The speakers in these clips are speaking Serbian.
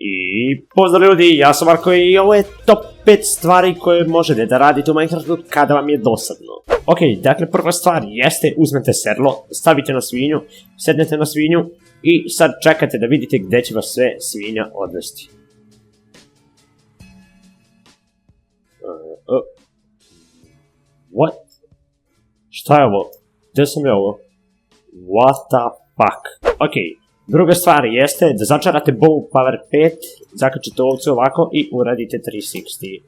I pozdrav ljudi, ja sam Marko i ovo je top 5 stvari koje možete da radite u Minecraftu kada vam je dosadno. Ok, dakle prva stvar jeste uzmete sedlo, stavite na svinju, sednete na svinju i sad čekate da vidite gde će vas sve svinja odvesti. What? Šta je ovo? Gde sam ja ovo? What the fuck? Ok, druga stvar jeste da začarate bow power 5, zakačite ovcu ovako i uradite 360.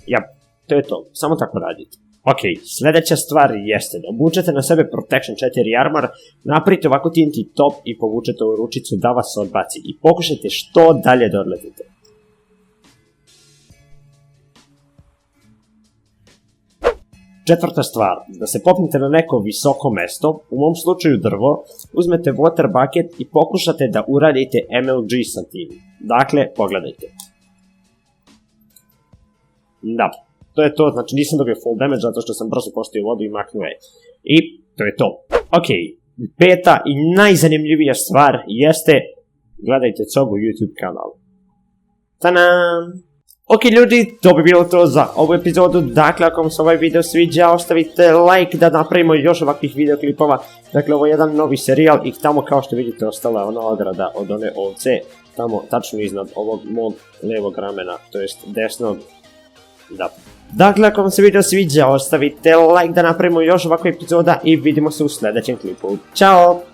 Ja, to je to, samo tako radite. Ok, sljedeća stvar jeste da obučete na sebe Protection 4 armor, napravite ovako TNT top i povučete u ručicu da vas odbaci i pokušajte što dalje da odletite. Četvrta stvar, da se popnete na neko visoko mesto, u mom slučaju drvo, uzmete water bucket i pokušate da uradite MLG sa tim. Dakle, pogledajte. Da, to je to, znači nisam dobio full damage zato što sam brzo postavio vodu i maknuo je. I to je to. Ok, peta i najzanimljivija stvar jeste, gledajte Cogu YouTube kanal. Tadam! Ok ljudi, to bi bilo to za ovu epizodu, dakle ako vam se ovaj video sviđa, ostavite like da napravimo još ovakvih videoklipova, dakle ovo je jedan novi serijal i tamo kao što vidite ostala je ona ograda od one ovce, tamo tačno iznad ovog mog levog ramena, to jest desnog, da. Dakle ako vam se video sviđa, ostavite like da napravimo još ovakvih epizoda i vidimo se u sljedećem klipu, ćao!